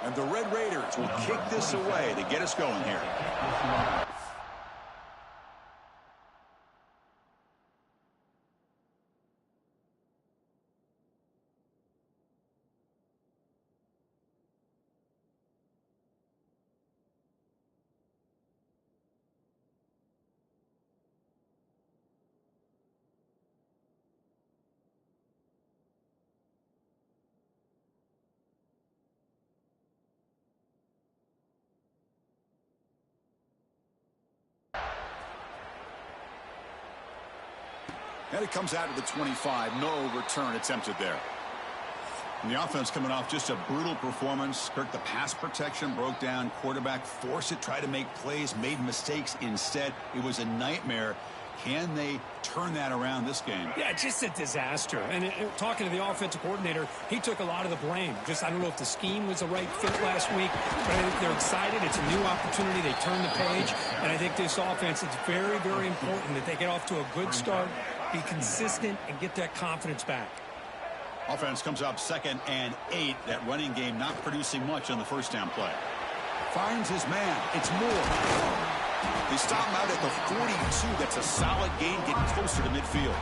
And the Red Raiders will kick this away to get us going here. And it comes out to the 25. No return attempted there. And the offense coming off just a brutal performance. Kirk, the pass protection broke down. Quarterback forced it, tried to make plays, made mistakes instead. It was a nightmare. Can they turn that around this game? Yeah, just a disaster. And talking to the offensive coordinator, he took a lot of the blame. I don't know if the scheme was the right fit last week, but I think they're excited. It's a new opportunity. They turn the page. And I think this offense, it's very, very important that they get off to a good start, be consistent, and get that confidence back. Offense comes up 2nd and 8. That running game not producing much on the first down play. Finds his man. It's Moore. They stop him out at the 42. That's a solid gain, getting closer to midfield.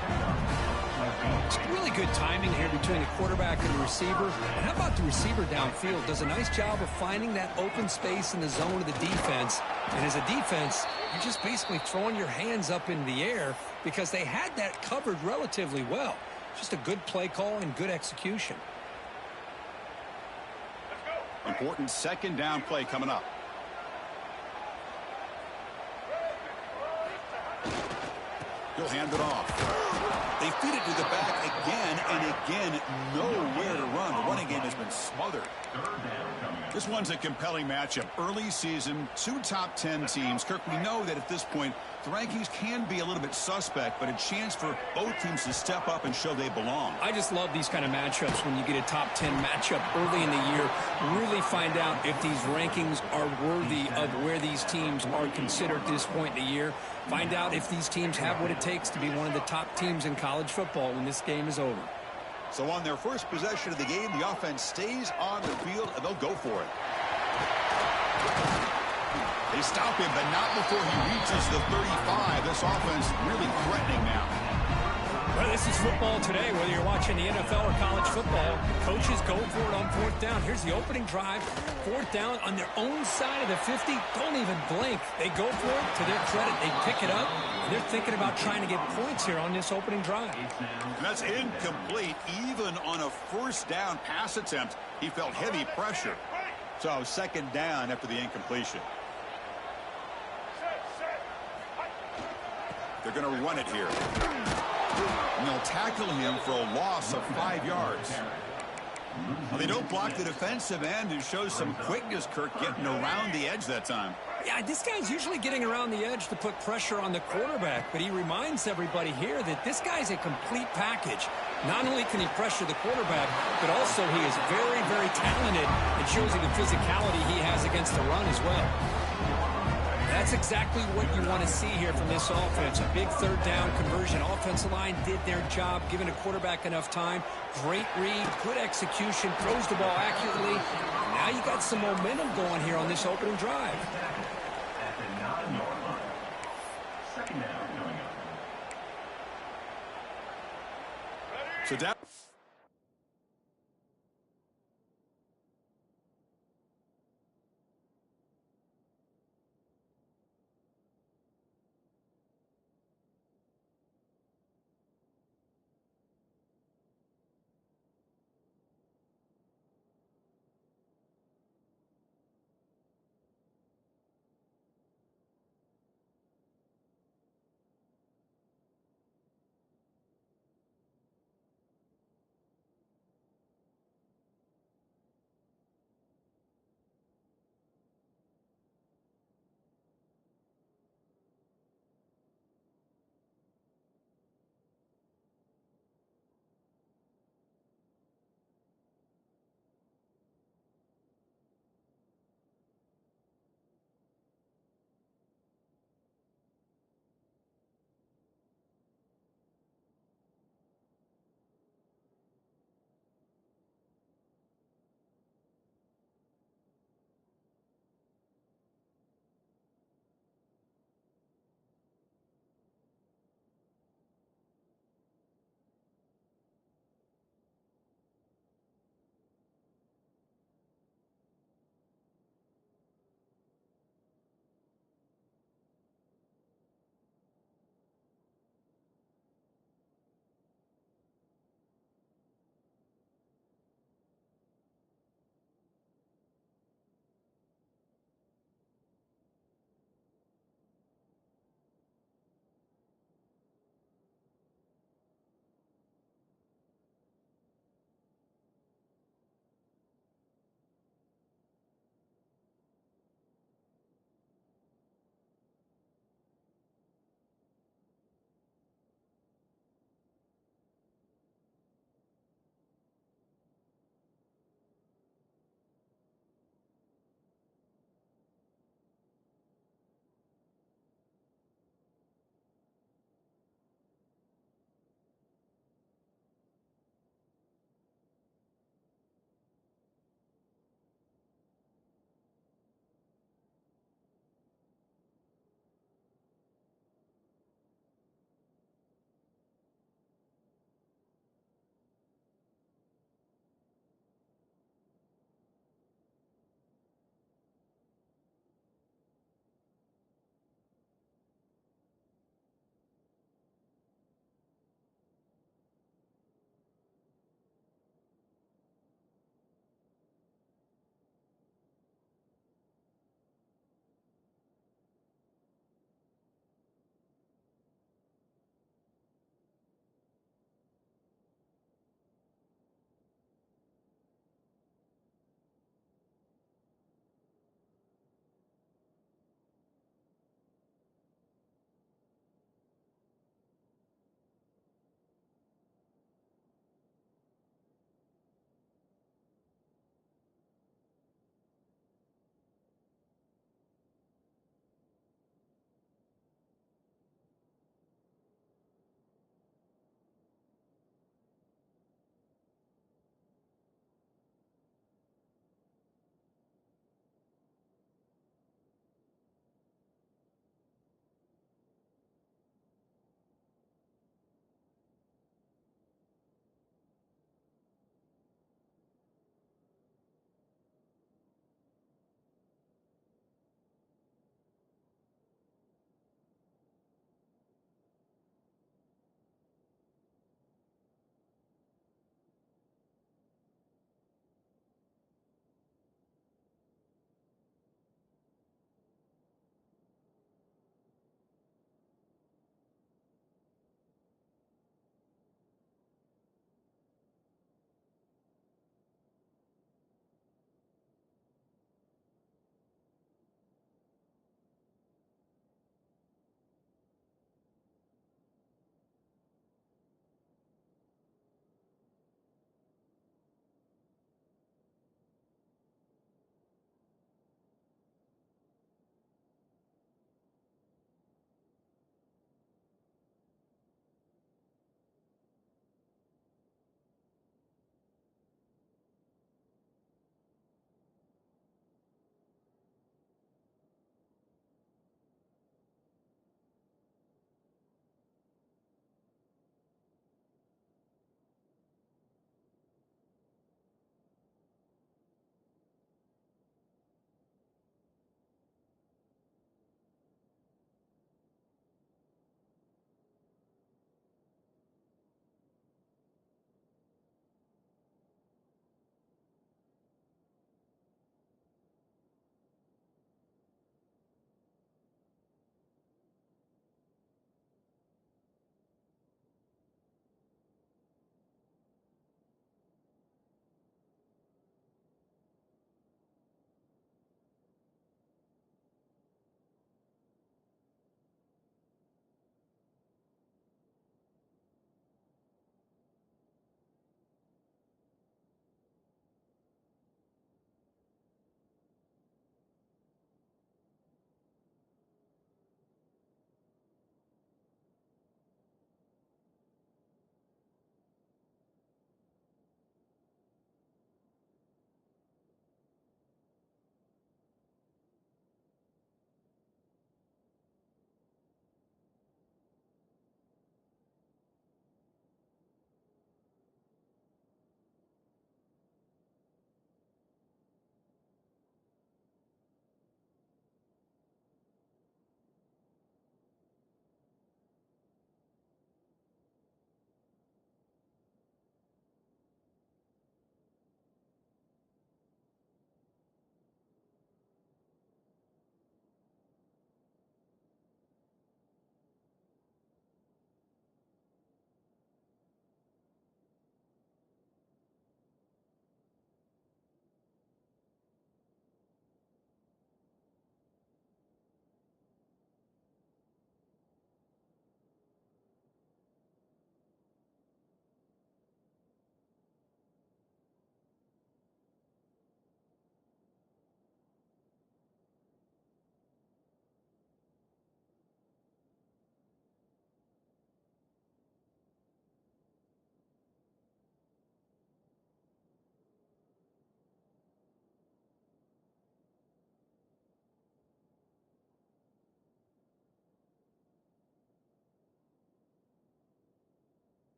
It's really good timing here between the quarterback and the receiver. And how about the receiver downfield? Does a nice job of finding that open space in the zone of the defense. And as a defense, you're just basically throwing your hands up in the air because they had that covered relatively well. Just a good play call and good execution. Important 2nd down play coming up. He'll hand it off. They feed it to the back again and again. Nowhere to run. The running game has been smothered. This one's a compelling matchup. Early season, 2 top 10 teams. Kirk, we know that at this point, the rankings can be a little bit suspect, but a chance for both teams to step up and show they belong. I just love these kind of matchups when you get a top 10 matchup early in the year. Really find out if these rankings are worthy of where these teams are considered at this point in the year. Find out if these teams have what it takes to be one of the top teams in college football when this game is over. So on their first possession of the game, the offense stays on the field, and they'll go for it. They stop him, but not before he reaches the 35. This offense really threatening now. Well, this is football today, whether you're watching the NFL or college football. Coaches go for it on 4th down. Here's the opening drive. 4th down on their own side of the 50. Don't even blink. They go for it. To their credit, they pick it up. And they're thinking about trying to get points here on this opening drive. And that's incomplete. Even on a 1st down pass attempt, he felt heavy pressure. So 2nd down after the incompletion. They're going to run it here. And they'll tackle him for a loss of 5 yards. Well, they don't block the defensive end, who shows some quickness, Kirk, getting around the edge that time. Yeah, this guy's usually getting around the edge to put pressure on the quarterback, but he reminds everybody here that this guy's a complete package. Not only can he pressure the quarterback, but also he is very, very talented and shows you the physicality he has against the run as well. That's exactly what you want to see here from this offense. A big 3rd down conversion. Offensive line did their job, giving a quarterback enough time. Great read, good execution, throws the ball accurately. Now you got some momentum going here on this opening drive. So down.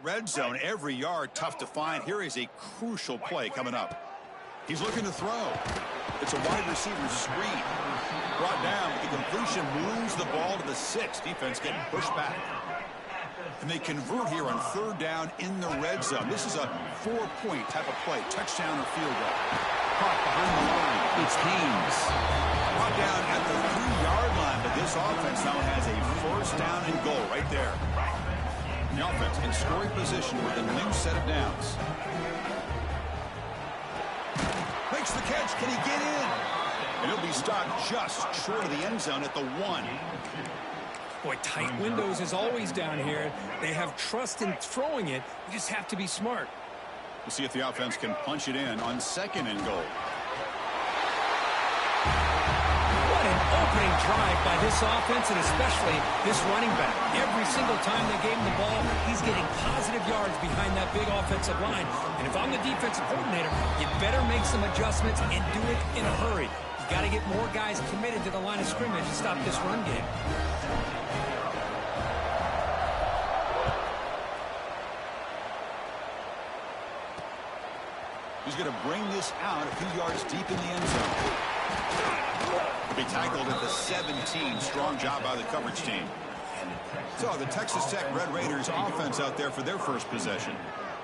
red zone, every yard tough to find. Here is a crucial play coming up. He's looking to throw. It's a wide receiver screen. Brought down. The completion moves the ball to the 6. Defense getting pushed back. And they convert here on 3rd down in the red zone. This is a 4-point type of play. Touchdown or field goal. Caught behind the line. It's Haynes. Brought down at the 3-yard line, but this offense now has a 1st down and goal right there. The offense in scoring position with a new set of downs. Makes the catch. Can he get in? And he'll be stopped just short of the end zone at the 1. Boy, tight windows is always down here. They have trust in throwing it. You just have to be smart. We'll see if the offense can punch it in on 2nd and goal. What an opening drive by this offense, and especially this running back. Every single time they gave him the ball, he's getting positive yards behind that big offensive line. And if I'm the defensive coordinator, you better make some adjustments and do it in a hurry. You got to get more guys committed to the line of scrimmage to stop this run game. He's going to bring this out a few yards deep in the end zone. He'll be tackled at the 17. Strong job by the coverage team. So the Texas Tech Red Raiders offense out there for their first possession.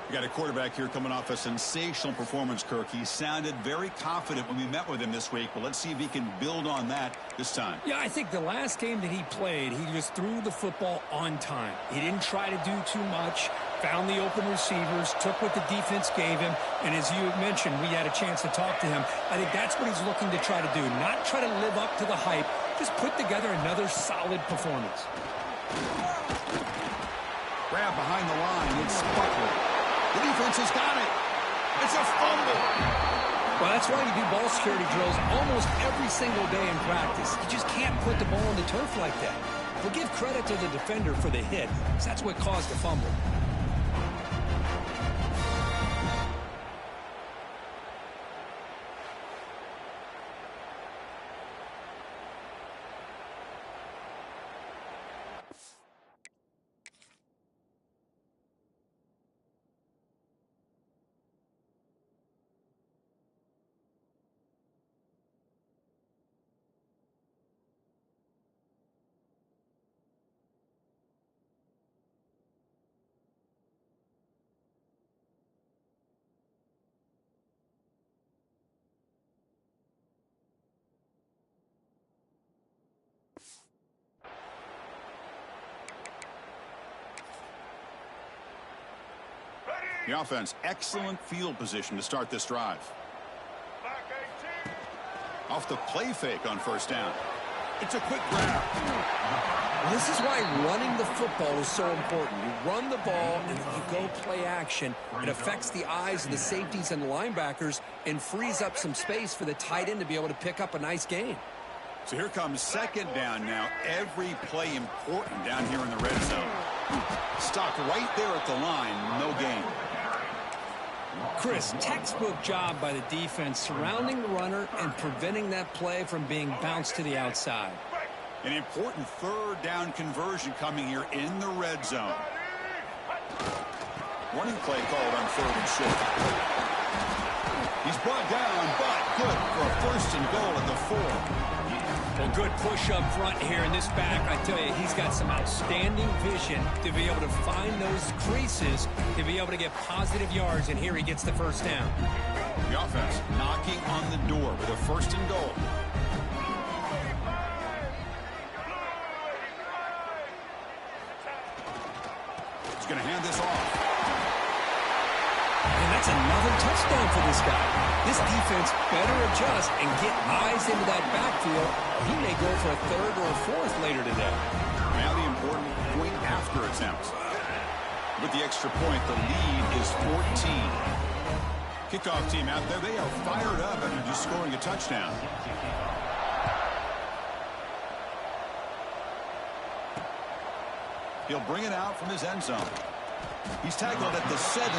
We got a quarterback here coming off a sensational performance, Kirk. He sounded very confident when we met with him this week, but let's see if he can build on that this time. Yeah, I think the last game that he played, he just threw the football on time. He didn't try to do too much, found the open receivers, took what the defense gave him, and as you mentioned, we had a chance to talk to him. I think that's what he's looking to try to do, not try to live up to the hype, just put together another solid performance. Grab behind the line, it's Butler. The defense has got it. It's a fumble. Well, that's why you do ball security drills almost every single day in practice. You just can't put the ball on the turf like that. But give credit to the defender for the hit, because that's what caused the fumble. The offense, excellent field position to start this drive. Off the play fake on 1st down. It's a quick grab. Well, this is why running the football is so important. You run the ball and then you go play action. It affects the eyes of the safeties and the linebackers and frees up some space for the tight end to be able to pick up a nice gain. So here comes 2nd down now. Every play important down here in the red zone. Stopped right there at the line. No gain. Chris, textbook job by the defense surrounding the runner and preventing that play from being bounced to the outside. An important 3rd down conversion coming here in the red zone. Running play called on 3rd and short. He's brought down, but good for a 1st and goal at the 4. Well, good push up front here in this back. I tell you, he's got some outstanding vision to be able to find those creases, to be able to get positive yards, and here he gets the 1st down. The offense knocking on the door with a 1st and goal. He's going to hand this off. And that's another touchdown for this guy. This defense better adjust and get eyes into that backfield. He may go for a 3rd or a 4th later today. Now the important point after attempt. With the extra point, the lead is 14. Kickoff team out there, they are fired up after just scoring a touchdown. He'll bring it out from his end zone. He's tackled at the 17,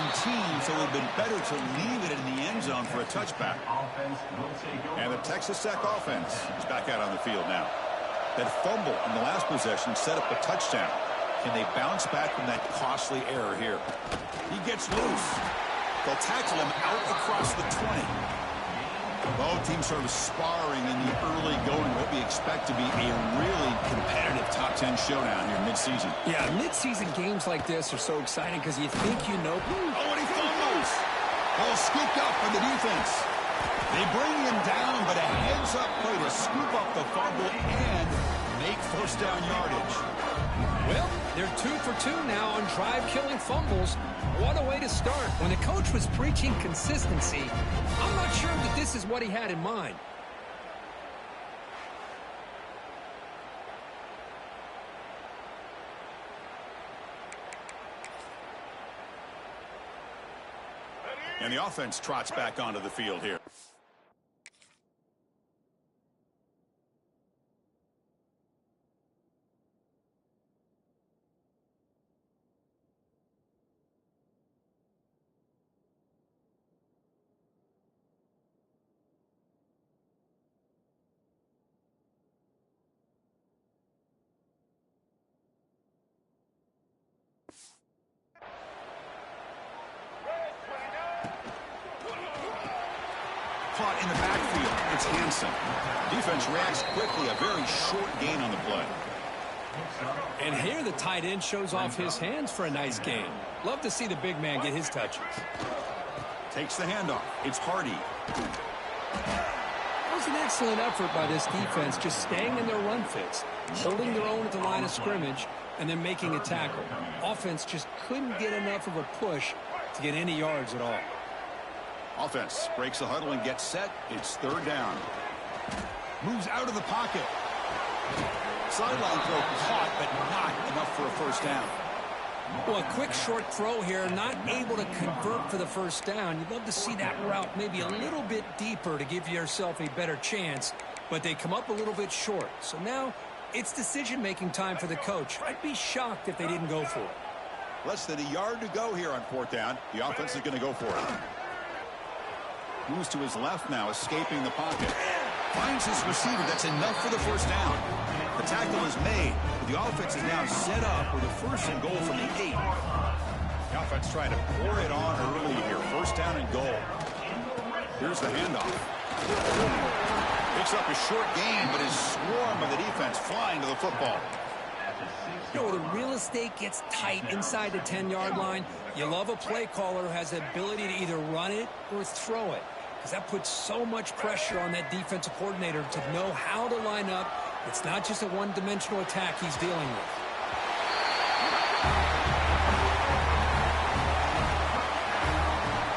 so it would have been better to leave it in the end zone for a touchback. And the Texas Tech offense is back out on the field now. That fumble in the last possession set up a touchdown. Can they bounce back from that costly error here? He gets loose. They'll tackle him out across the 20. Both teams sort of sparring in the early going, what we expect to be a really competitive top 10 showdown here mid-season. Yeah, mid-season games like this are so exciting because you think you know. Oh, and he fumbles. Ball scooped up for the defense. They bring him down, but a heads-up play to scoop up the fumble and make first down yardage. Well, they're 2 for 2 now on drive-killing fumbles. What a way to start. When the coach was preaching consistency, I'm not sure that this is what he had in mind. And the offense trots back onto the field here. Caught in the backfield. It's Hansen. Defense reacts quickly. A very short gain on the play. And here the tight end shows off his hands for a nice gain. Love to see the big man get his touches. Takes the handoff. It's Hardy. It was an excellent effort by this defense, just staying in their run fits, holding their own at the line of scrimmage, and then making a tackle. Offense just couldn't get enough of a push to get any yards at all. Offense breaks the huddle and gets set. It's third down. Moves out of the pocket. Sideline throw caught, but not enough for a first down. Well, a quick short throw here, not able to convert for the first down. You'd love to see that route maybe a little bit deeper to give yourself a better chance, but they come up a little bit short. So now it's decision-making time for the coach. I'd be shocked if they didn't go for it. Less than a yard to go here on fourth down. The offense is going to go for it. Moves to his left now, escaping the pocket. Finds his receiver. That's enough for the first down. The tackle is made. The offense is now set up with a first and goal from the 8. The offense trying to pour it on early here. First down and goal. Here's the handoff. Picks up a short gain, but his swarm of the defense flying to the football. You know, the real estate gets tight inside the 10-yard line. You love a play caller who has the ability to either run it or throw it, because that puts so much pressure on that defensive coordinator to know how to line up. It's not just a one-dimensional attack he's dealing with.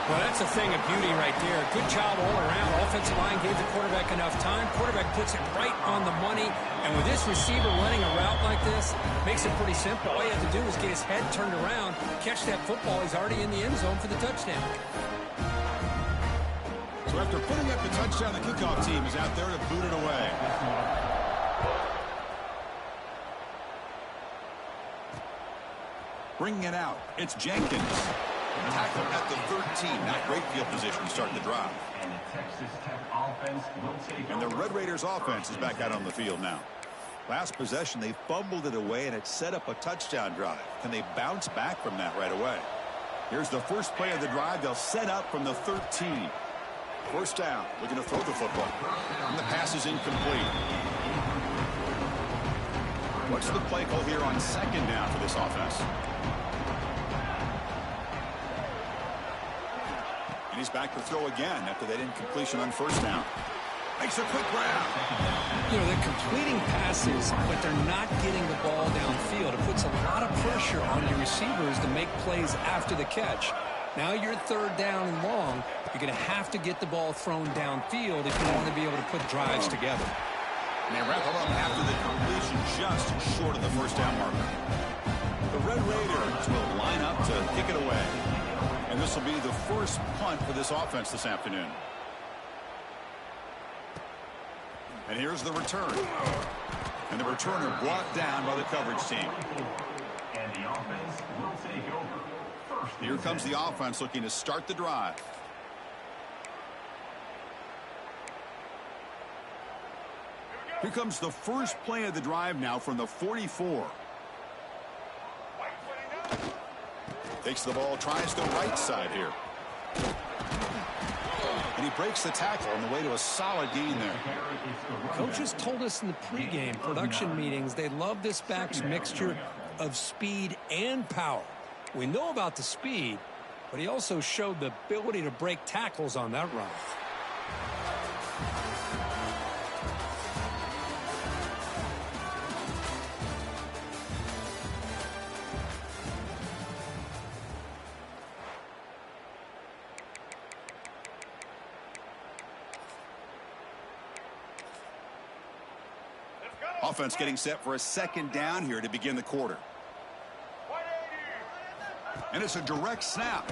Well, that's a thing of beauty right there. Good job all around. Offensive line gave the quarterback enough time. Quarterback puts it right on the money. And with this receiver running a route like this, makes it pretty simple. All you have to do is get his head turned around, catch that football. He's already in the end zone for the touchdown. So after putting up the touchdown, the kickoff team is out there to boot it away. Bringing it out, it's Jenkins. Tackled at the 13. Not great field position to start the drive. And the Red Raiders offense is back out on the field now. Last possession, they fumbled it away, and it set up a touchdown drive. Can they bounce back from that right away? Here's the first play of the drive. They'll set up from the 13. First down, looking to throw the football. And the pass is incomplete. What's the play call here on second down for this offense? And he's back to throw again after that incompletion on first down. Makes a quick grab. You know, they're completing passes, but they're not getting the ball downfield. It puts a lot of pressure on your receivers to make plays after the catch. Now you're third down and long. You're going to have to get the ball thrown downfield if you want to be able to put drives together. And they wrap it up after the completion just short of the first down marker. The Red Raiders will line up to kick it away. And this will be the first punt for this offense this afternoon. And here's the return. And the returner brought down by the coverage team. And the offense will take over. Here comes the offense looking to start the drive. Here comes the first play of the drive now from the 44. Takes the ball, tries the right side here. And he breaks the tackle on the way to a solid gain there. Coaches told us in the pregame production meetings they love this back's mixture of speed and power. We know about the speed, but he also showed the ability to break tackles on that run. Offense getting set for a second down here to begin the quarter. And it's a direct snap.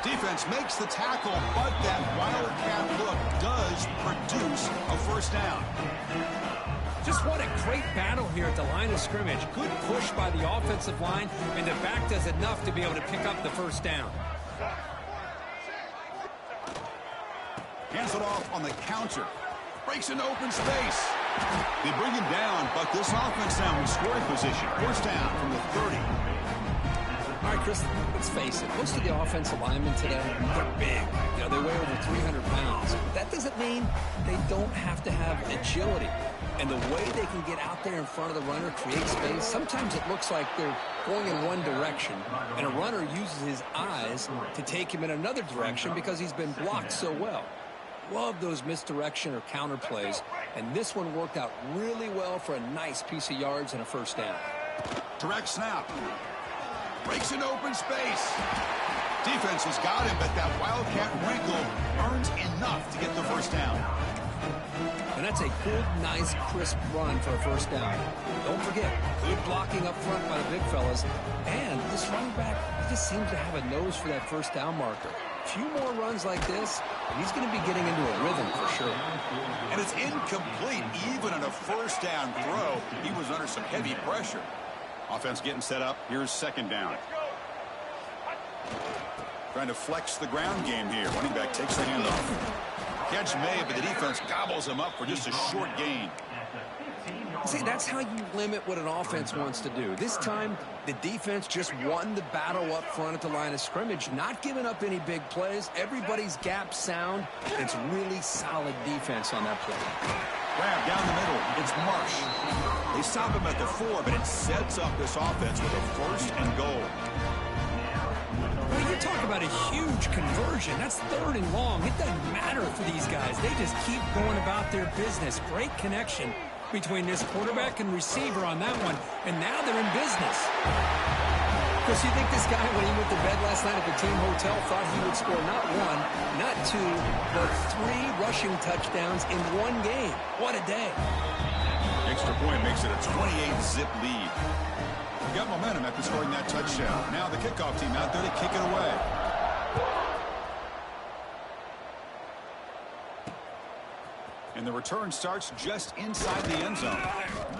Defense makes the tackle, but that wildcat look does produce a first down. Just what a great battle here at the line of scrimmage. Good push by the offensive line, and the back does enough to be able to pick up the first down. Hands it off on the counter. Breaks into open space. They bring him down, but this offense now in scoring position. First down from the 30. All right, Chris, let's face it. Most of the offensive linemen today, they're big. You know, they weigh over 300 pounds. But that doesn't mean they don't have to have agility. And the way they can get out there in front of the runner, create space, sometimes it looks like they're going in one direction, and a runner uses his eyes to take him in another direction because he's been blocked so well. Love those misdirection or counter plays, and this one worked out really well for a nice piece of yards and a first down. Direct snap. Breaks in open space. Defense has got him, but that wildcat wrinkle earns enough to get the first down. And that's a good, nice, crisp run for a first down. Don't forget, good blocking up front by the big fellas. And this running back, he just seems to have a nose for that first down marker. A few more runs like this, and he's going to be getting into a rhythm for sure. And it's incomplete. Even on a first down throw, he was under some heavy pressure. Offense getting set up. Here's second down. Trying to flex the ground game here. Running back takes the handoff. Catch made, but the defense gobbles him up for just a short gain. See, that's how you limit what an offense wants to do. This time, the defense just won the battle up front at the line of scrimmage, not giving up any big plays. Everybody's gap sound. It's really solid defense on that play. Grab down the middle. It's Marsh. They stop him at the 4, but it sets up this offense with a first and goal. Well, you talk about a huge conversion. That's 3rd and long. It doesn't matter for these guys. They just keep going about their business. Great connection between this quarterback and receiver on that one, and now they're in business. Of course, you think this guy, when he went to bed last night at the team hotel, thought he would score not 1, not 2, but 3 rushing touchdowns in one game. What a day. Extra point makes it a 28-zip lead. We got momentum after scoring that touchdown. Now the kickoff team out there to kick it away. And the return starts just inside the end zone.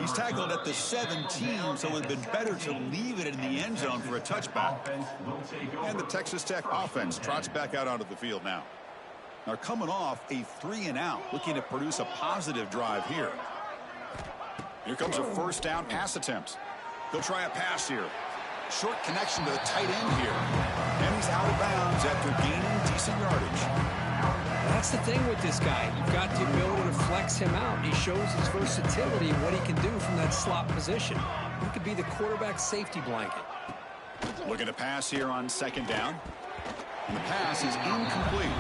He's tackled at the 17, so it would have been better to leave it in the end zone for a touchback. And the Texas Tech offense trots back out onto the field now. They're coming off a 3-and-out, looking to produce a positive drive here. Here comes a first down pass attempt. They'll try a pass here. Short connection to the tight end here. And he's out of bounds after gaining decent yardage. That's the thing with this guy. You've got the ability to flex him out. He shows his versatility and what he can do from that slot position. He could be the quarterback safety blanket. Looking to pass here on second down. And the pass is incomplete.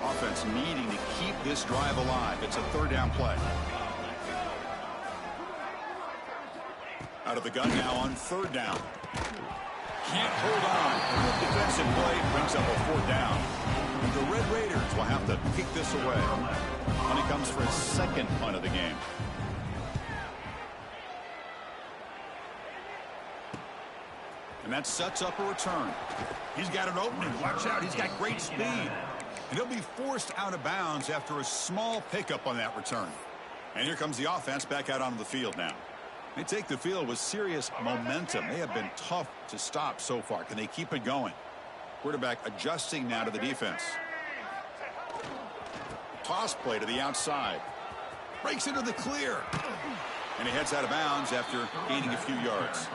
Offense needing to keep this drive alive. It's a 3rd down play. Out of the gun now on 3rd down. Can't hold on. A good defensive play brings up a 4th down. And the Red Raiders will have to kick this away. And it comes for a second punt of the game. And that sets up a return. He's got an opening. Watch out. He's got great speed. And he'll be forced out of bounds after a small pickup on that return. And here comes the offense back out onto the field now. They take the field with serious momentum. They have been tough to stop so far. Can they keep it going? Quarterback adjusting now to the defense. Toss play to the outside. Breaks into the clear. And he heads out of bounds after gaining a few yards.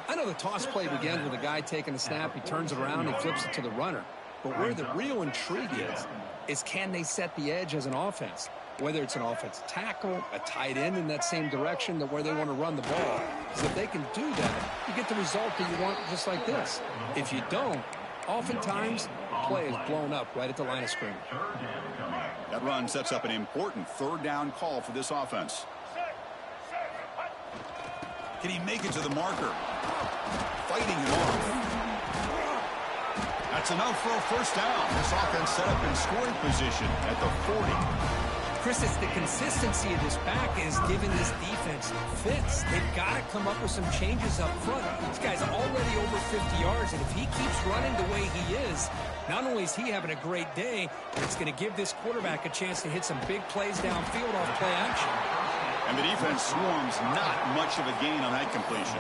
I know the toss play begins with a guy taking a snap. He turns it around and flips it to the runner. But where the real intrigue is can they set the edge as an offense? Whether it's an offensive tackle, a tight end in that same direction to where they want to run the ball. Because if they can do that, you get the result that you want just like this. If you don't, oftentimes, play is blown up right at the line of scrimmage. That run sets up an important third down call for this offense. Can he make it to the marker? Fighting it off. That's enough for a first down. This offense set up in scoring position at the 40. Chris, it's the consistency of this back is giving this defense fits. They've got to come up with some changes up front. This guy's already over 50 yards, and if he keeps running the way he is, not only is he having a great day, but it's going to give this quarterback a chance to hit some big plays downfield off play action. And the defense swarms not much of a gain on that completion.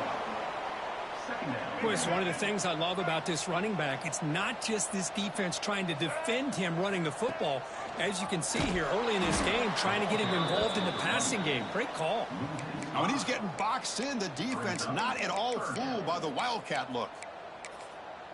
Chris, one of the things I love about this running back, it's not just this defense trying to defend him running the football. As you can see here early in this game, trying to get him involved in the passing game. Great call. Now when he's getting boxed in, the defense not at all fooled by the Wildcat look.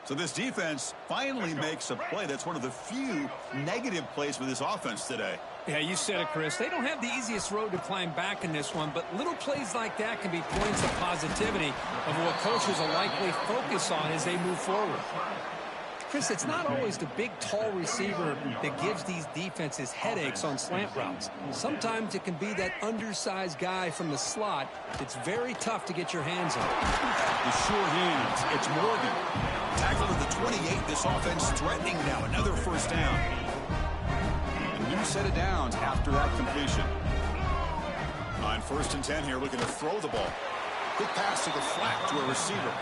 So this defense finally makes a play. That's one of the few negative plays for this offense today. Yeah, you said it, Chris. They don't have the easiest road to climb back in this one, but little plays like that can be points of positivity of what coaches will likely focus on as they move forward. Chris, it's not always the big, tall receiver that gives these defenses headaches on slant routes. Sometimes it can be that undersized guy from the slot that's very tough to get your hands on. The sure hands, it's Morgan. Tackled at the 28, this offense threatening now. Another first down. A new set of downs after that completion. On 1st and 10 here, looking to throw the ball. Quick pass to the flat to a receiver.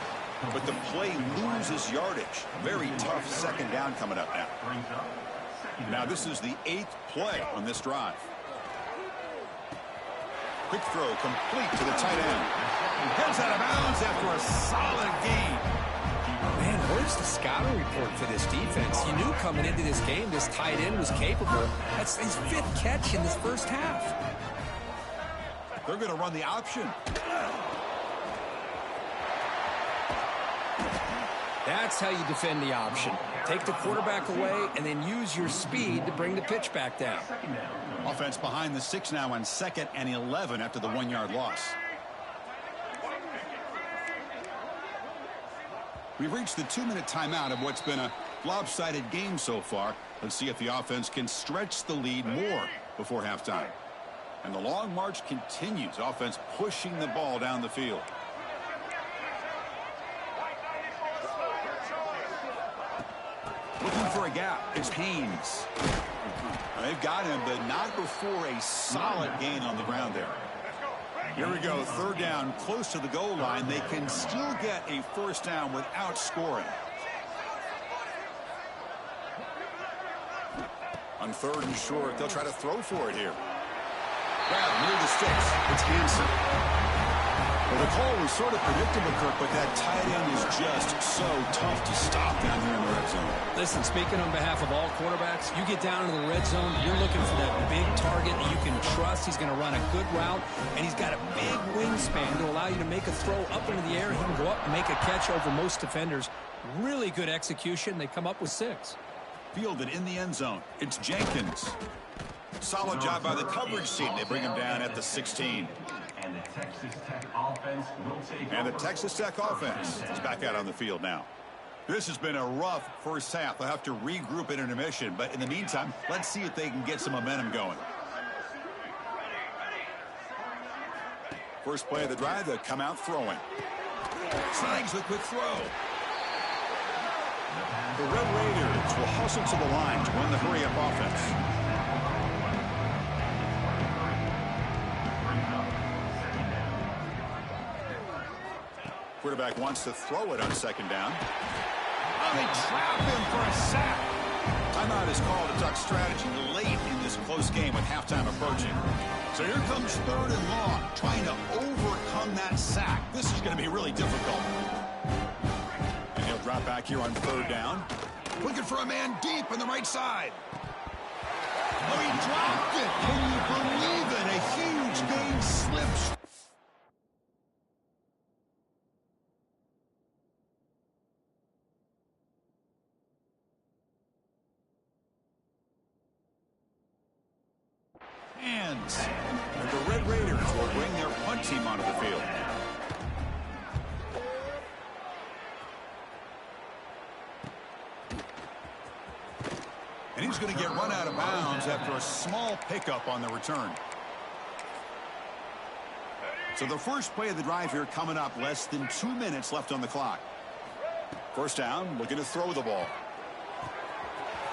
But the play loses yardage. Very tough second down coming up now. Now this is the 8th play on this drive. Quick throw complete to the tight end. Heads out of bounds after a solid gain. Man, where's the scouting report for this defense? You knew coming into this game this tight end was capable. That's his 5th catch in this first half. They're going to run the option. That's how you defend the option. Take the quarterback away and then use your speed to bring the pitch back down. Offense behind the 6 now on 2nd and 11 after the 1-yard loss. We've reached the 2-minute timeout of what's been a lopsided game so far. Let's see if the offense can stretch the lead more before halftime. And the long march continues. Offense pushing the ball down the field. Looking for a gap. It's Haynes. Now, they've got him, but not before a solid gain on the ground there. Here we go. 3rd down, close to the goal line. They can still get a first down without scoring. On 3rd and short, they'll try to throw for it here. Grab near the sticks. It's Hansen. Well, the call was sort of predictable, Kirk, but that tight end is just so tough to stop down here in the red zone. Listen, speaking on behalf of all quarterbacks, you get down into the red zone, you're looking for that big target that you can trust. He's going to run a good route, and he's got a big wingspan to allow you to make a throw up into the air. He can go up and make a catch over most defenders. Really good execution. They come up with 6. Fielded in the end zone. It's Jenkins. Solid job by the coverage team. They bring him down at the 16. And the Texas Tech offense will take And the Texas Tech offense is back out on the field now. This has been a rough first half. They'll have to regroup at intermission, but in the meantime, let's see if they can get some momentum going. First play of the drive, they'll come out throwing. Snags the quick throw. The Red Raiders will hustle to the line to run the hurry-up offense. Quarterback wants to throw it on 2nd down. Oh, they trap him for a sack. Timeout is called to talk strategy late in this close game with halftime approaching. So here comes 3rd and long, trying to overcome that sack. This is going to be really difficult. And he'll drop back here on 3rd down. Looking for a man deep on the right side. Oh, he dropped it. Can you believe it? A huge gain slips. And the Red Raiders will bring their punt team onto the field. And he's going to get run out of bounds after a small pickup on the return. So the first play of the drive here coming up, less than 2 minutes left on the clock. First down, looking to throw the ball.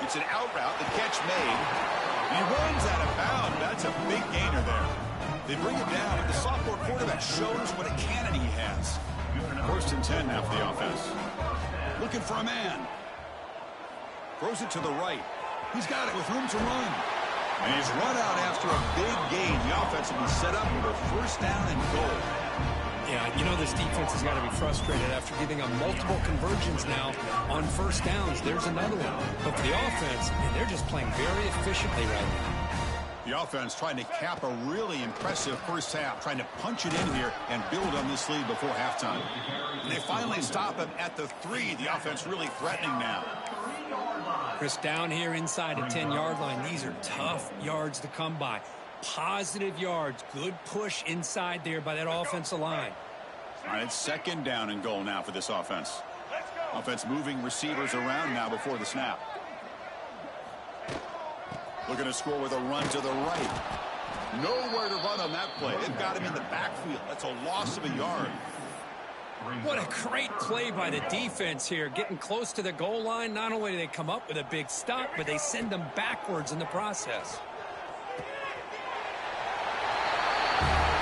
It's an out route, the catch made. He runs out of bounds. That's a big gainer there. They bring him down, and the sophomore quarterback shows what a cannon he has. 1st and 10 now for the offense. Looking for a man. Throws it to the right. He's got it with room to run. And he's run out after a big gain. The offense will be set up with a 1st down and goal. Yeah, you know this defense has got to be frustrated after giving up multiple conversions now on 1st downs. There's another one. But for the offense, and they're just playing very efficiently right now. The offense trying to cap a really impressive first half, trying to punch it in here and build on this lead before halftime. And they finally stop him at the 3. The offense really threatening now. Chris, down here inside the 10-yard line, these are tough yards to come by. Positive yards, good push inside there by that offensive line. All right, it's 2nd down and goal now for this offense. Offense moving receivers around now before the snap. Looking to score with a run to the right. Nowhere to run on that play. They've got him in the backfield. That's a loss of a yard. What a great play by the defense here. Getting close to the goal line, not only do they come up with a big stop, but they send them backwards in the process.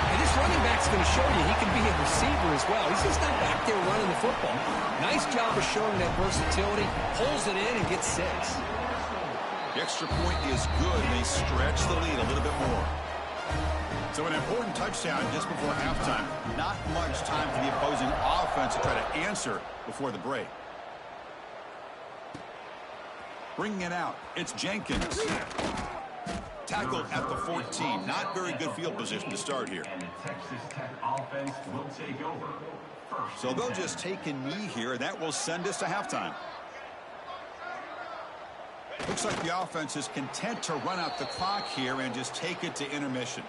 And this running back's going to show you he can be a receiver as well. He's just not back there running the football. Nice job of showing that versatility. Pulls it in and gets 6. The extra point is good. They stretch the lead a little bit more. So an important touchdown just before halftime. Not much time for the opposing offense to try to answer before the break. Bringing it out, it's Jenkins. Tackled at the 14. Not very good field position to start here. And the Texas Tech offense will take over. So they'll just take a knee here, and that will send us to halftime. Looks like the offense is content to run out the clock here and just take it to intermission.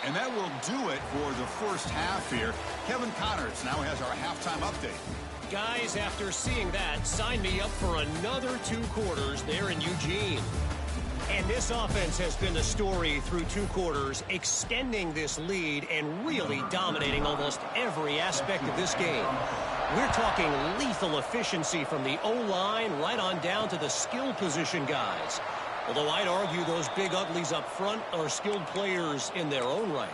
And that will do it for the first half here. Kevin Connors now has our halftime update. Guys, after seeing that, sign me up for another 2 quarters there in Eugene. And this offense has been the story through 2 quarters, extending this lead and really dominating almost every aspect of this game. We're talking lethal efficiency from the O-line right on down to the skill position guys. Although I'd argue those big uglies up front are skilled players in their own right.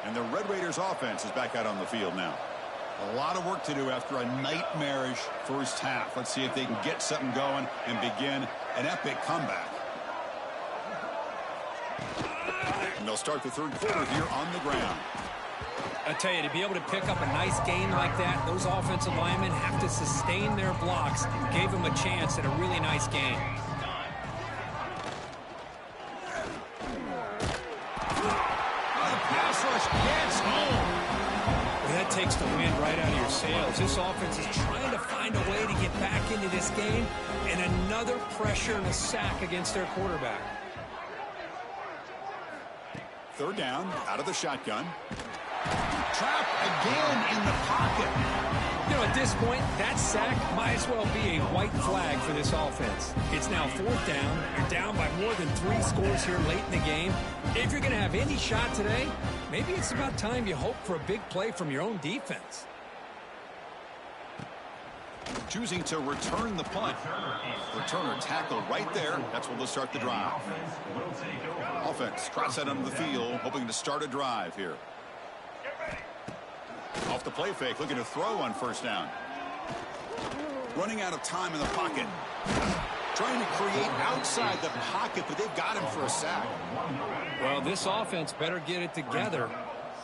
And the Red Raiders offense is back out on the field now. A lot of work to do after a nightmarish first half. Let's see if they can get something going and begin an epic comeback. And they'll start the 3rd quarter here on the ground. I tell you, to be able to pick up a nice gain like that, those offensive linemen have to sustain their blocks. Gave them a chance at a really nice game. Gets home. Well, that takes the wind right out of your sails. This offense is trying to find a way to get back into this game, and another pressure and a sack against their quarterback. 3rd down, out of the shotgun. Trapped again in the pocket. You know, at this point, that sack might as well be a white flag for this offense. It's now 4th down. You're down by more than 3 scores here late in the game. If you're going to have any shot today, maybe it's about time you hope for a big play from your own defense. Choosing to return the punt. Returner tackle right there. That's where they'll start the drive. Offense cross that onto the field, hoping to start a drive here. Off the play fake, looking to throw on 1st down. Running out of time in the pocket. trying to create outside the pocket, but they've got him for a sack. Well, this offense better get it together.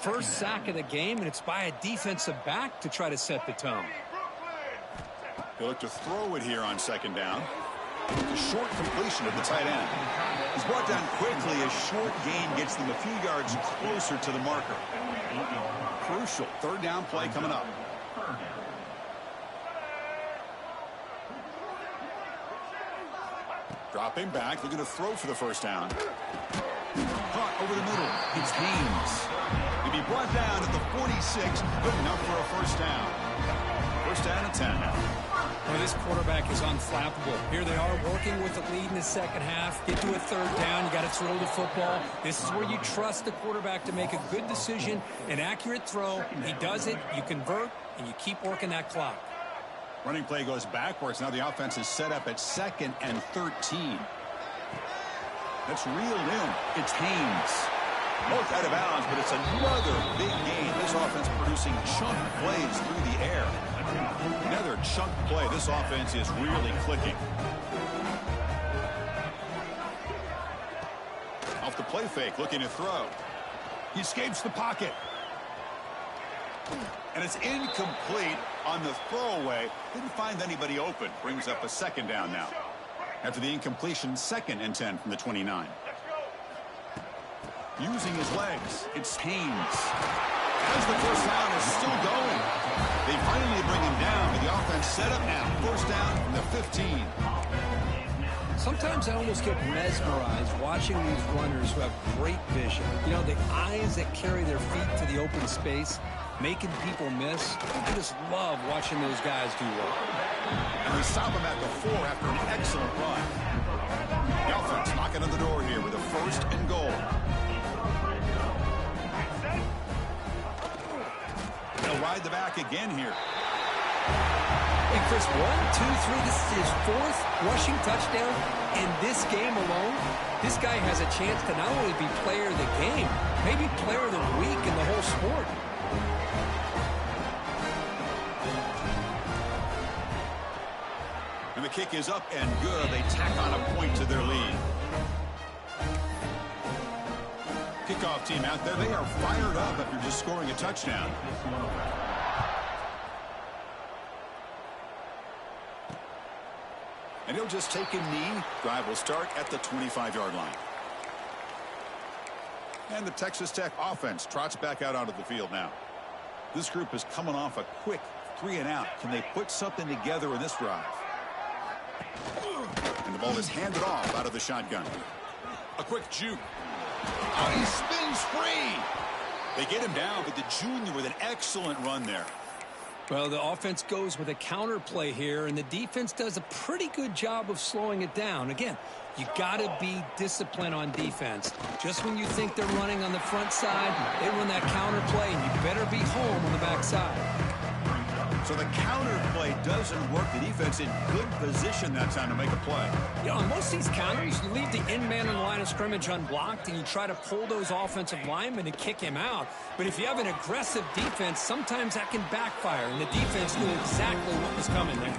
First sack of the game, and it's by a defensive back to try to set the tone. He'll look to throw it here on second down. A short completion of the tight end. He's brought down quickly. A short gain gets them a few yards closer to the marker. Crucial third down play coming up. Dropping back, looking to throw for the first down. Caught over the middle. It's Haynes. He'll be brought down at the 46, good enough for a first down. First down and 10 now. Well, this quarterback is unflappable. Here they are working with the lead in the second half. Get to a third down. You got to throw the football. This is where you trust the quarterback to make a good decision, an accurate throw. He does it. You convert, and you keep working that clock. Running play goes backwards. Now the offense is set up at 2nd and 13. That's reeled in. It's Haynes. Both out of bounds, but it's another big gain. This offense producing chunk plays through the air. Another chunk play. This offense is really clicking. Off the play fake, looking to throw. He escapes the pocket. And it's incomplete on the throwaway. Didn't find anybody open. Brings up a second down now. After the incompletion, 2nd and 10 from the 29. Using his legs, it's Haynes. As the first down is still going. They finally bring him down, but the offense set up now. First down from the 15. Sometimes I almost get mesmerized watching these runners who have great vision. You know, the eyes that carry their feet to the open space, making people miss. I just love watching those guys do work. And we stop him at the 4 after an excellent run. The offense knocking on the door here with a 1st and goal. They'll ride the back again here. Hey, Chris, 1, 2, 3. This is his 4th rushing touchdown in this game alone. This guy has a chance to not only be player of the game, maybe player of the week in the whole sport. And the kick is up and good. They tack on a point to their lead. Kickoff team out there. They are fired up after just scoring a touchdown. And he'll just take a knee. Drive will start at the 25-yard line. And the Texas Tech offense trots back out onto the field now. This group is coming off a quick 3 and out. Can they put something together in this drive? And the ball is handed off out of the shotgun. A quick juke. Oh, he spins free. They get him down, but the junior with an excellent run there. Well, the offense goes with a counter play here, and the defense does a pretty good job of slowing it down. Again, you got to be disciplined on defense. Just when you think they're running on the front side, they run that counter play, and you better be home on the back side. So the counter play doesn't work. The defense in good position that time to make a play. You know, on most of these counters, you leave the in man in the line of scrimmage unblocked, and you try to pull those offensive linemen and kick him out. But if you have an aggressive defense, sometimes that can backfire, and the defense knew exactly what was coming there.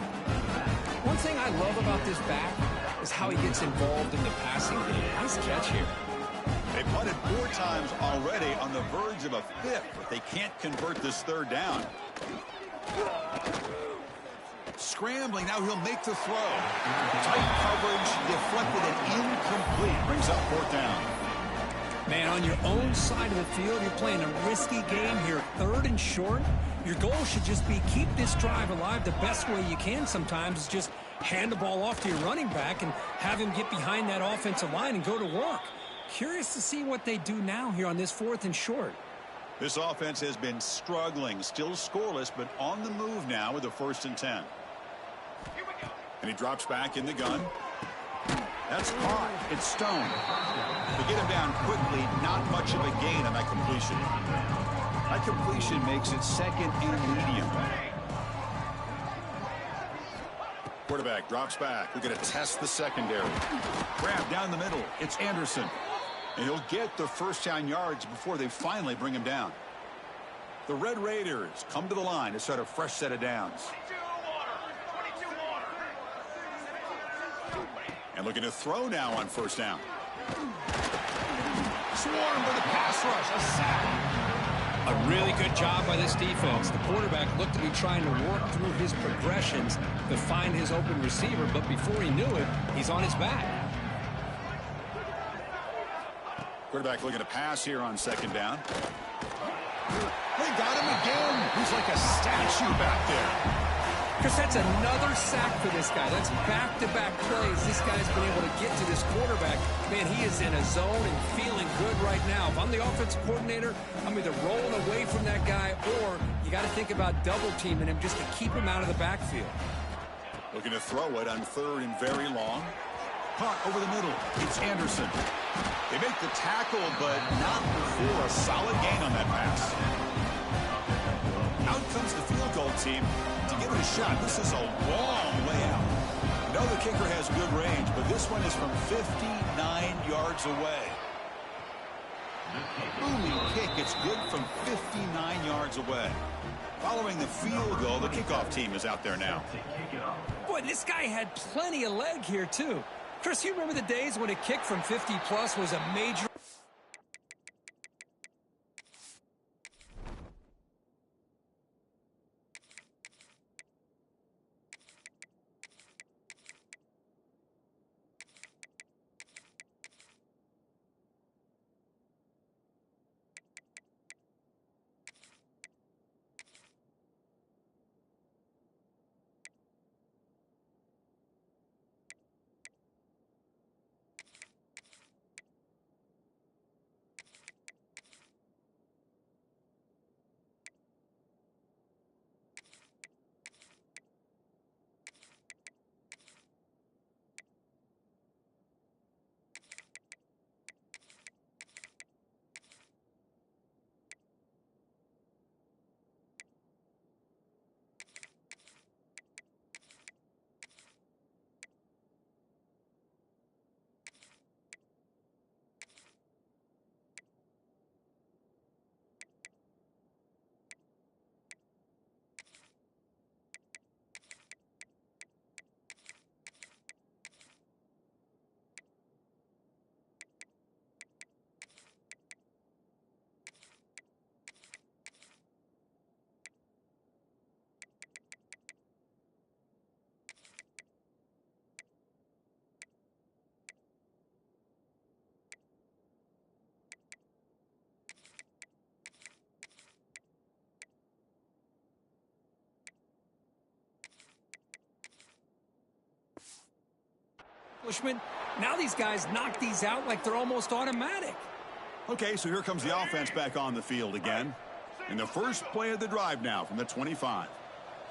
One thing I love about this back is how he gets involved in the passing game. Nice catch here. They punted 4 times already, on the verge of a 5th, but they can't convert this 3rd down. Scrambling, now he'll make the throw. Tight coverage, deflected and incomplete. Brings up 4th down. Man, on your own side of the field, you're playing a risky game here, 3rd and short. Your goal should just be keep this drive alive the best way you can sometimes is just hand the ball off to your running back and have him get behind that offensive line and go to work. Curious to see what they do now here on this 4th and short. This offense has been struggling, still scoreless, but on the move now with a 1st and 10. And he drops back in the gun. That's caught. It's Stone. They get him down quickly. Not much of a gain on that completion. That completion makes it 2nd and medium. Quarterback drops back. We're going to test the secondary. Grab down the middle. It's Anderson. And he'll get the 1st down yards before they finally bring him down. The Red Raiders come to the line to start a fresh set of downs. And looking to throw now on first down. Swarm with a pass rush, a sack. A really good job by this defense. The quarterback looked to be trying to work through his progressions to find his open receiver, but before he knew it, he's on his back. Quarterback looking to pass here on second down. They got him again. He's like a statue back there. Because that's another sack for this guy. That's back-to-back plays. This guy's been able to get to this quarterback. Man, he is in a zone and feeling good right now. If I'm the offensive coordinator, I'm either rolling away from that guy or you got to think about double-teaming him just to keep him out of the backfield. Looking to throw it on third and very long. Caught over the middle. It's Anderson. They make the tackle, but not before a solid gain on that pass. Out comes the field goal team to give it a shot. This is a long way out. You know the kicker has good range, but this one is from 59 yards away. Booming kick. It's good from 59 yards away. Following the field goal, the kickoff team is out there now. Boy, this guy had plenty of leg here, too. Chris, you remember the days when a kick from 50-plus was a major... Now these guys knock these out like they're almost automatic. Okay, so here comes the offense back on the field again. In the first play of the drive now from the 25.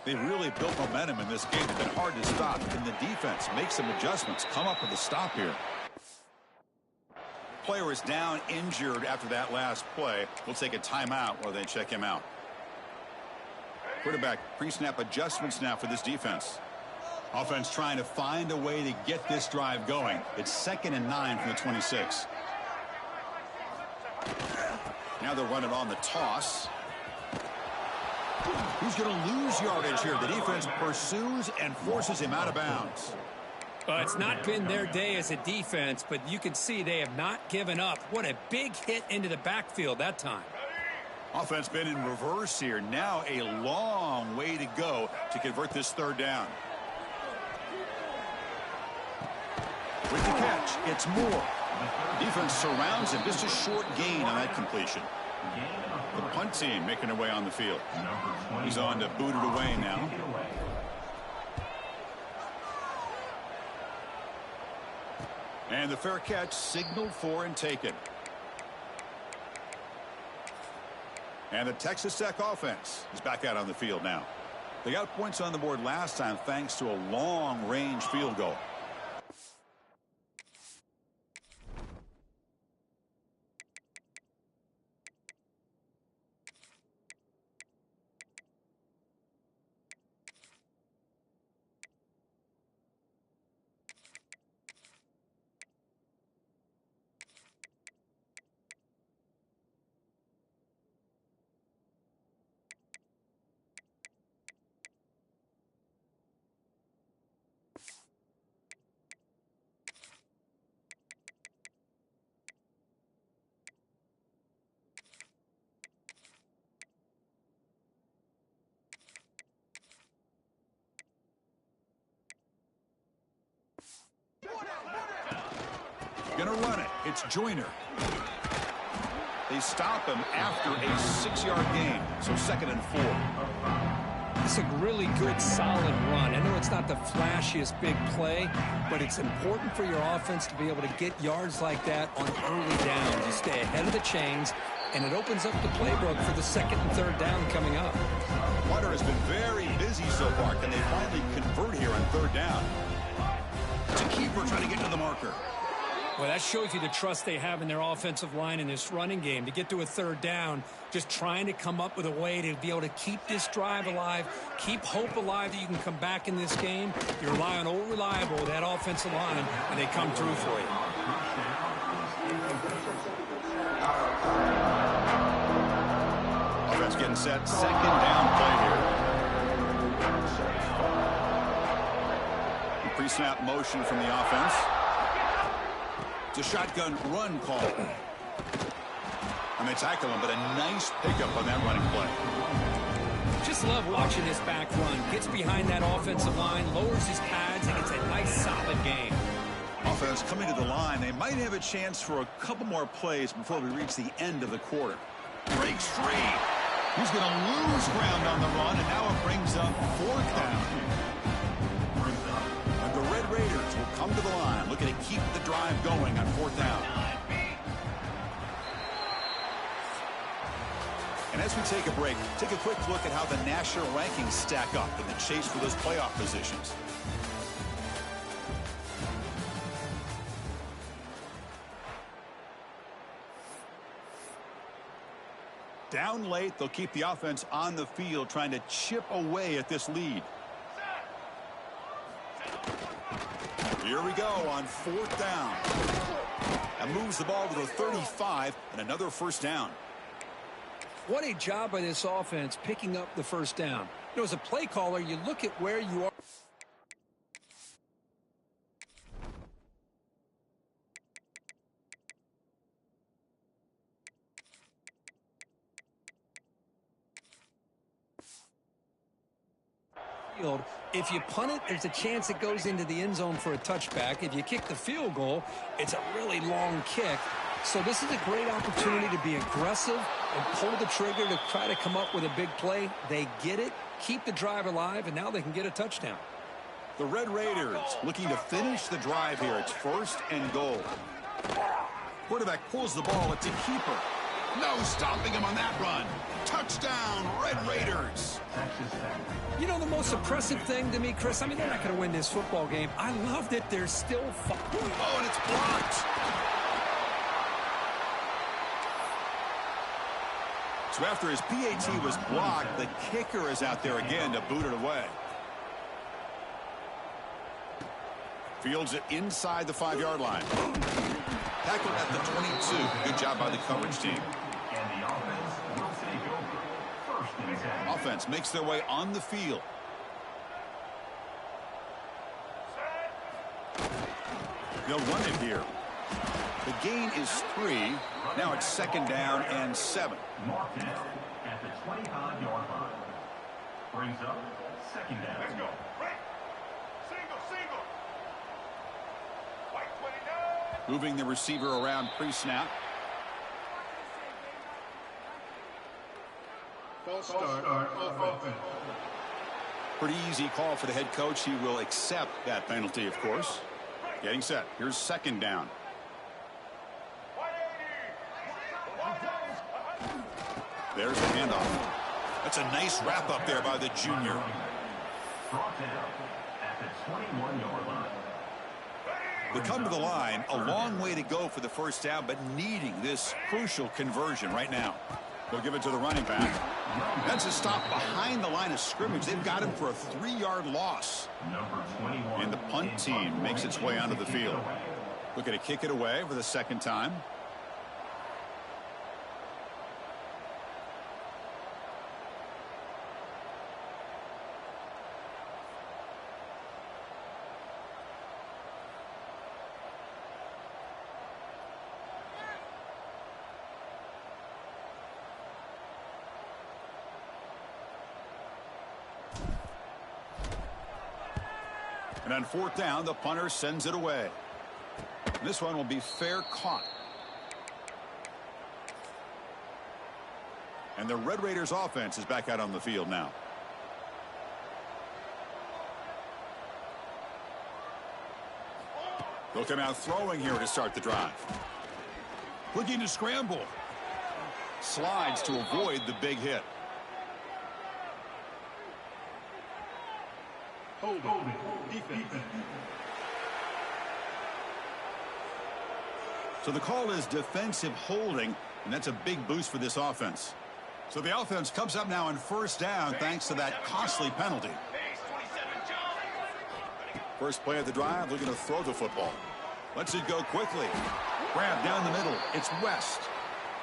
They've really built momentum in this game. They've been hard to stop. And the defense makes some adjustments. Come up with a stop here. Player is down injured after that last play. We'll take a timeout while they check him out. Quarterback pre-snap adjustments now for this defense. Offense trying to find a way to get this drive going. It's 2nd and 9 from the 26. Now they're running on the toss. He's going to lose yardage here. The defense pursues and forces him out of bounds. It's not been their day as a defense, but you can see they have not given up. What a big hit into the backfield that time. Offense been in reverse here. Now a long way to go to convert this third down. With the catch, it's Moore. Defense surrounds him. Just a short gain on that completion. The punt team making their way on the field. He's on to boot it away now. And the fair catch signaled for and taken. And the Texas Tech offense is back out on the field now. They got points on the board last time thanks to a long-range field goal. Gonna run it. It's Joyner. They stop him after a 6-yard gain. So 2nd and 4. It's a really good, solid run. I know it's not the flashiest big play, but it's important for your offense to be able to get yards like that on early downs. You stay ahead of the chains, and it opens up the playbook for the 2nd and 3rd down coming up. Water has been very busy so far. Can they finally convert here on 3rd down? It's a keeper trying to get to the marker. Well, that shows you the trust they have in their offensive line in this running game. To get to a 3rd down, just trying to come up with a way to be able to keep this drive alive, keep hope alive that you can come back in this game. You rely on old reliable, that offensive line, and they come through for you. Offense getting set. 2nd down play here. Pre-snap motion from the offense. It's a shotgun run call. And they tackle him, but a nice pickup on that running play. Just love watching this back run. Gets behind that offensive line, lowers his pads, and it's a nice, solid game. Offense coming to the line. They might have a chance for a couple more plays before we reach the end of the quarter. Breaks free. He's going to lose ground on the run, and now it brings up 4th down. And the Red Raiders will come to the line, looking to keep the drive going on 4th down. And as we take a break, take a quick look at how the national rankings stack up in the chase for those playoff positions. Down late, they'll keep the offense on the field, trying to chip away at this lead. Here we go on 4th down. That moves the ball to the 35 and another 1st down. What a job by this offense picking up the 1st down. You know, as a play caller, you look at where you are. If you punt it, there's a chance it goes into the end zone for a touchback. If you kick the field goal, it's a really long kick. So this is a great opportunity to be aggressive and pull the trigger to try to come up with a big play. They get it, keep the drive alive, and now they can get a touchdown. The Red Raiders looking to finish the drive here. It's 1st and goal. Quarterback pulls the ball. It's a keeper. No stopping him on that run. Touchdown, Red Raiders. You know, the most impressive thing to me, Chris, I mean, they're not going to win this football game. I love that they're still fighting. Oh, and it's blocked. So after his PAT was blocked, the kicker is out there again to boot it away. Fields it inside the 5-yard line. Tackled at the 22. Good job by the coverage team. And the offense will take over. 1st and 10. Offense makes their way on the field. They'll run it here. The gain is 3. Now it's 2nd down and 7. Marked down at the 25-yard line. Brings up 2nd down. Let's go. Single. White 29. Moving the receiver around pre-snap. False start offense. Pretty easy call for the head coach. He will accept that penalty, of course. Getting set. Here's 2nd down. There's the handoff. That's a nice wrap up there by the junior. Brought down at the 21-yard line. They come to the line. A long way to go for the 1st down, but needing this crucial conversion right now. They'll give it to the running back. That's a stop behind the line of scrimmage. They've got him for a 3-yard loss. Number 21. And the punt team makes its way onto the field. Looking to kick it away for the 2nd time. And on 4th down, the punter sends it away. This one will be fair caught. And the Red Raiders offense is back out on the field now. They'll come out throwing here to start the drive. Looking to scramble. Slides to avoid the big hit. Hold defense. So the call is defensive holding, and that's a big boost for this offense. So the offense comes up now on first down thanks to that costly penalty. First play of the drive, looking to throw the football. Lets it go quickly. Grab down the middle. It's West.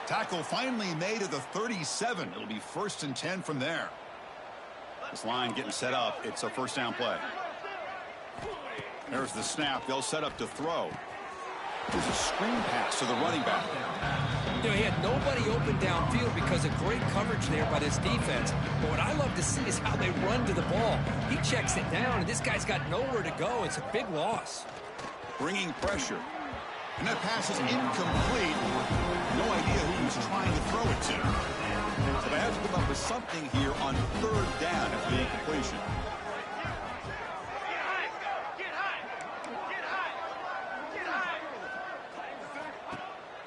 Tackle finally made at the 37. It'll be 1st and 10 from there. This line getting set up. It's a first down play. There's the snap. They'll set up to throw. There's a screen pass to the running back. You know, he had nobody open downfield because of great coverage there by this defense. But what I love to see is how they run to the ball. He checks it down, and this guy's got nowhere to go. It's a big loss. Bringing pressure. And that pass is incomplete. No idea who he was trying to throw it to. So they have to come up with something here on 3rd down after the incompletion.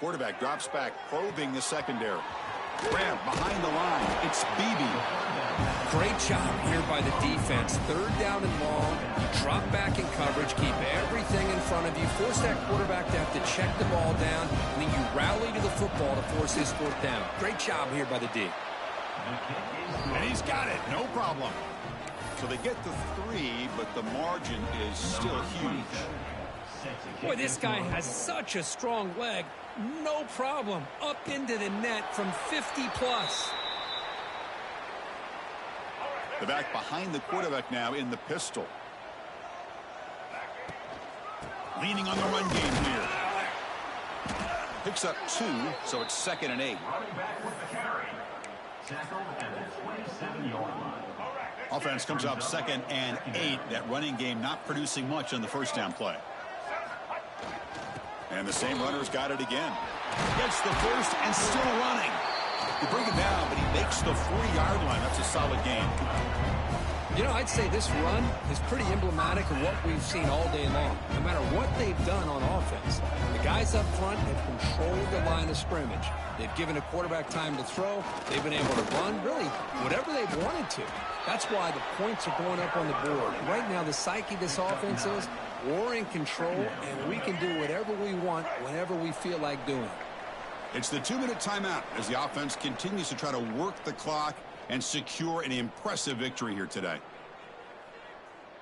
Quarterback drops back, probing the secondary. Grab behind the line. It's Beebe. Great job here by the defense. 3rd down and long. You drop back in coverage, keep everything in front of you, force that quarterback to have to check the ball down, and then you rally to the football to force his 4th down. Great job here by the D. And he's got it. No problem. So they get the 3, but the margin is still huge. Boy, this guy has such a strong leg. No problem. Up into the net from 50+. The back behind the quarterback now in the pistol. Leaning on the run game here. Picks up 2, so it's 2nd and 8. Offense comes up 2nd and 8. That running game not producing much on the first down play. And the same runner's got it again. Gets the first and still running. You bring it down, but he makes the 4-yard line. That's a solid game. You know, I'd say this run is pretty emblematic of what we've seen all day long. No matter what they've done on offense, the guys up front have controlled the line of scrimmage. They've given a quarterback time to throw. They've been able to run, really, whatever they've wanted to. That's why the points are going up on the board. Right now, the psyche of this offense is we're in control, and we can do whatever we want whenever we feel like doing it. It's the 2-minute timeout as the offense continues to try to work the clock and secure an impressive victory here today.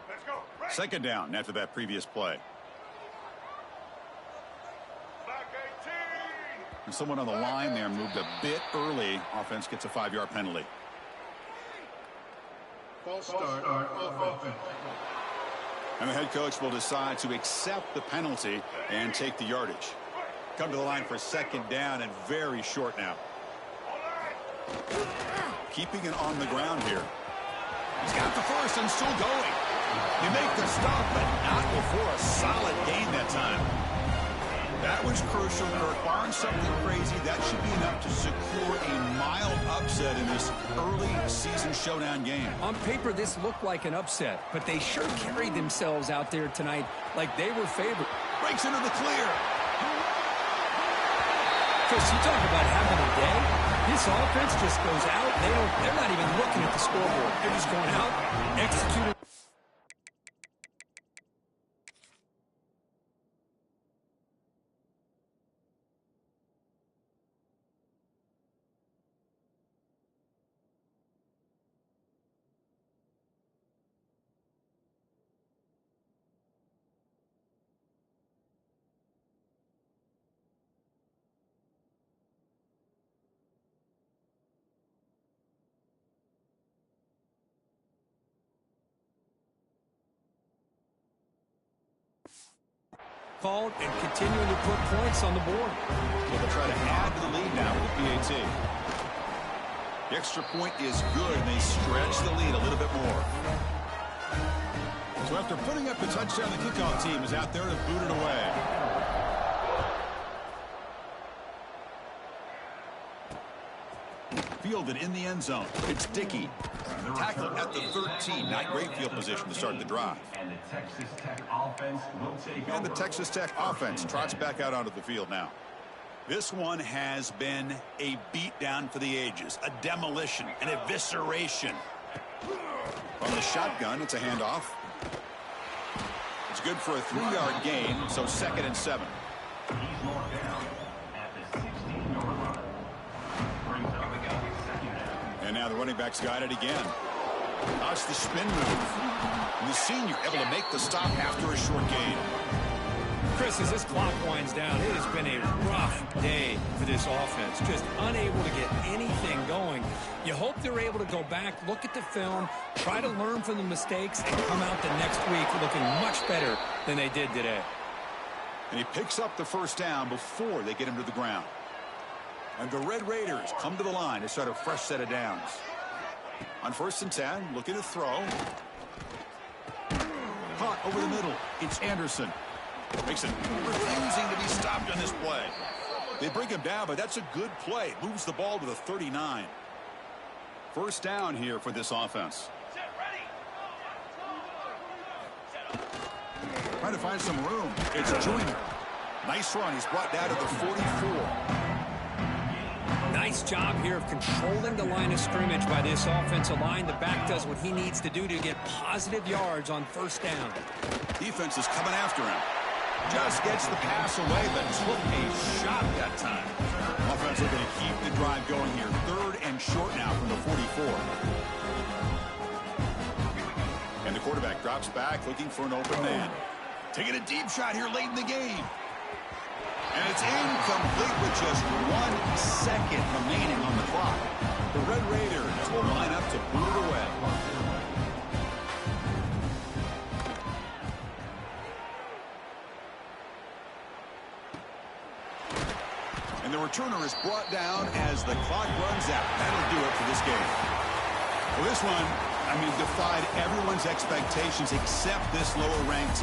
Let's go. 2nd down after that previous play. Back 18. And someone on the line there moved a bit early. Offense gets a 5-yard penalty. False start offense. And the head coach will decide to accept the penalty and take the yardage. Come to the line for 2nd down and very short now. Keeping it on the ground here. He's got the first and still going. They make the stop, but not before a solid gain that time. That was crucial. Kirk, barring something crazy, that should be enough to secure a mild upset in this early season showdown game. On paper, this looked like an upset, but they sure carried themselves out there tonight like they were favored. Breaks into the clear. Chris, you talk about having a day. This offense just goes out. They're not even looking at the scoreboard. They're just going out, executing. Called and continuing to put points on the board. So they'll try to add to the lead now with the PAT. The extra point is good, and they stretch the lead a little bit more. So after putting up the touchdown, the kickoff team is out there to boot it away. Fielded in the end zone. It's Dickey. Tackle at the 13. Not great field position to start the drive. And the Texas Tech offense will take over. And the Texas Tech offense trots back out onto the field now. This one has been a beatdown for the ages. A demolition, an evisceration. From the shotgun, it's a handoff. It's good for a 3-yard gain, so 2nd and 7. He's marked down at the 16-yard line. Brings up second down. And now the running back's got it again. That's the spin move. And the senior able to make the stop after a short gain. Chris, as this clock winds down, it has been a rough day for this offense. Just unable to get anything going. You hope they're able to go back, look at the film, try to learn from the mistakes, and come out the next week looking much better than they did today. And he picks up the first down before they get him to the ground. And the Red Raiders come to the line to start a fresh set of downs. On 1st and 10, looking to throw. Caught over the middle. It's Anderson. Makes it refusing to be stopped on this play. They bring him down, but that's a good play. Moves the ball to the 39. First down here for this offense. Trying to find some room. It's Junior. Nice run. He's brought down to the 44. Nice job here of controlling the line of scrimmage by this offensive line. The back does what he needs to do to get positive yards on first down. Defense is coming after him. Just gets the pass away, but took a shot that time. Offense looking to keep the drive going here. 3rd and short now from the 44. And the quarterback drops back, looking for an open man. Taking a deep shot here late in the game. And it's incomplete with just 1 second remaining on the clock. The Red Raiders will line up to boot it away. And the returner is brought down as the clock runs out. That'll do it for this game. Well, this one, defied everyone's expectations except this lower-ranked team.